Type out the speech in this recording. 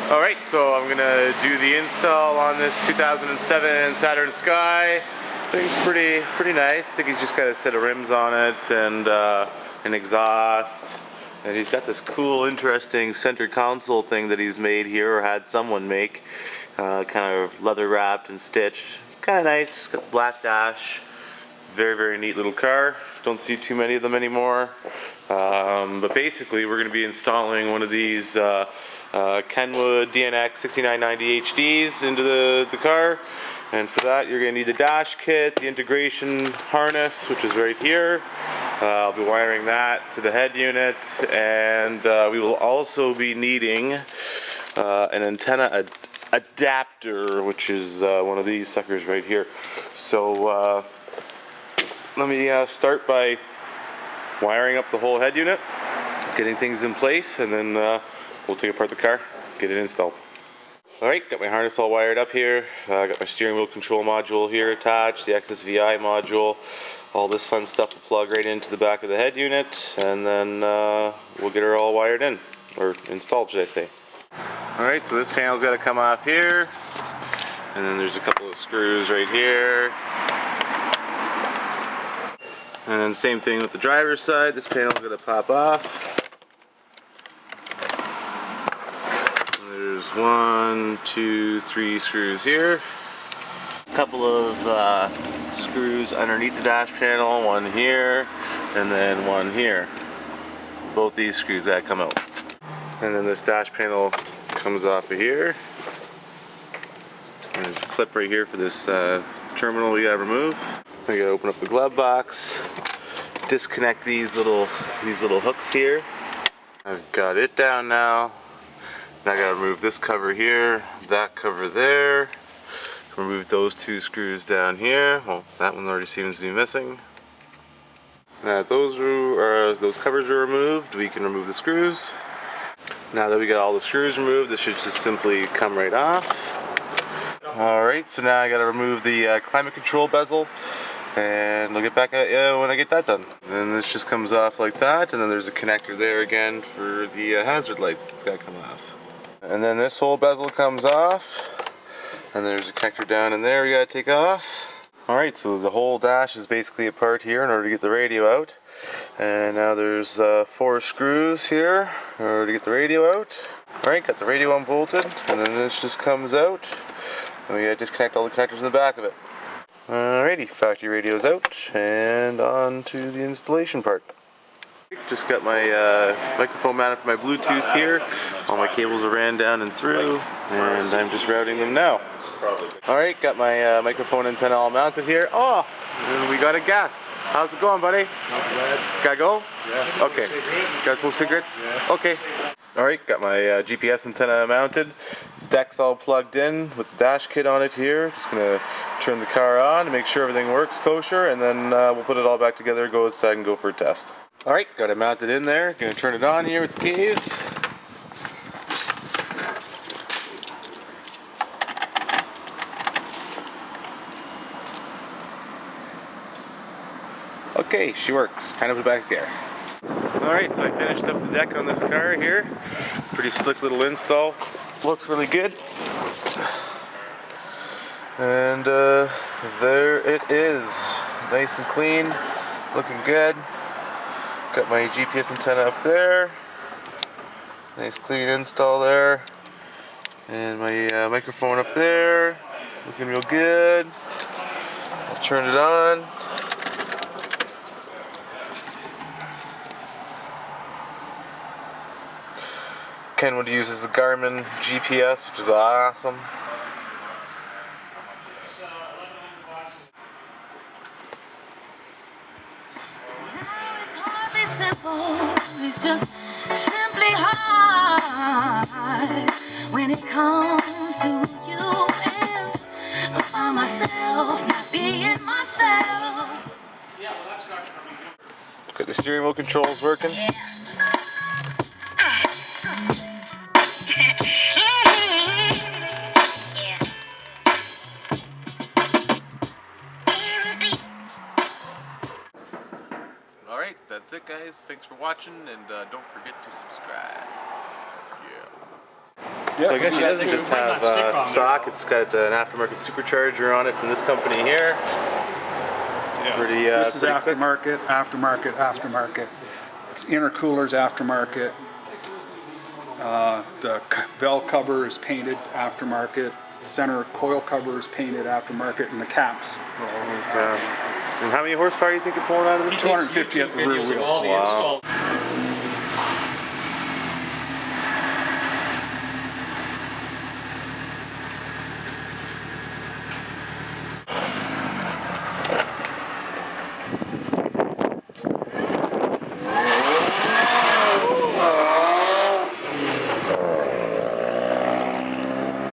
Alright, so I'm gonna do the install on this 2007 Saturn Sky. I think it's pretty nice. I think he's just got a set of rims on it and an exhaust. And he's got this cool, interesting center console thing that he's made here, or had someone make. Kind of leather wrapped and stitched. Kind of nice. Got the black dash. Very neat little car. Don't see too many of them anymore. But basically, we're going to be installing one of these Kenwood DNX 6990 HDs into the car. And for that, you're going to need the dash kit, the integration harness, which is right here. I'll be wiring that to the head unit, and we will also be needing an antenna adapter, which is one of these suckers right here. So let me start by wiring up the whole head unit, getting things in place, and then we'll take apart the car, get it installed. Alright, got my harness all wired up here. Got my steering wheel control module here attached, the XSVI module. All this fun stuff will plug right into the back of the head unit, and then we'll get her all wired in, or installed, should I say. Alright, so this panel's got to come off here, and then there's a couple of screws right here. And then same thing with the driver's side, this panel's going to pop off. There's 1, 2, 3 screws here. A couple of screws underneath the dash panel, one here and then one here. Both these screws that come out. And then this dash panel comes off of here. And there's a clip right here for this terminal we gotta remove. We gotta open up the glove box, disconnect these little hooks here. I've got it down now. Now I gotta remove this cover here, that cover there. Remove those two screws down here. Well, that one already seems to be missing. Now that those covers are removed, we can remove the screws. Now that we got all the screws removed, this should just simply come right off. Alright, so now I gotta remove the climate control bezel, and I'll get back at you when I get that done. And then this just comes off like that, and then there's a connector there again for the hazard lights that's gotta come off. And then this whole bezel comes off. And there's a connector down in there we gotta take off. Alright, so the whole dash is basically apart here in order to get the radio out. And now there's 4 screws here in order to get the radio out. Alright, got the radio unbolted, and then this just comes out. And we gotta disconnect all the connectors in the back of it. Alrighty, factory radio's out, and on to the installation part. Just got my microphone mounted for my Bluetooth here. All my cables are ran down and through, and I'm just routing them now. Alright, got my microphone antenna all mounted here. Oh, and we got a guest. How's it going, buddy? Not bad. Gotta go? Yeah. Okay. Guys smoke cigarettes? Yeah. Okay. Alright, got my GPS antenna mounted. Deck's all plugged in with the dash kit on it here. Just gonna turn the car on to make sure everything works kosher, and then we'll put it all back together, go outside and go for a test. Alright, got it mounted in there. Gonna turn it on here with the keys. Okay, she works. Time to put it back there. Alright, so I finished up the deck on this car here. Pretty slick little install. Looks really good. And there it is. Nice and clean. Looking good. Got my GPS antenna up there. Nice clean install there. And my microphone up there. Looking real good. I'll turn it on. Kenwood uses the Garmin GPS, which is awesome. Simple, it's just simply hard when it comes to you, and I find myself not being myself. Got the steering wheel controls working. Alright, that's it guys. Thanks for watching, and don't forget to subscribe. Yeah. So I guess he doesn't just have stock, it's got an aftermarket supercharger on it from this company here. It's pretty This is pretty aftermarket, aftermarket, aftermarket. It's intercoolers aftermarket. The valve cover is painted aftermarket. Center coil cover is painted aftermarket, and the caps are all quick. And how many horsepower do you think you're pulling out of this? 250 at the rear wheels. Wow.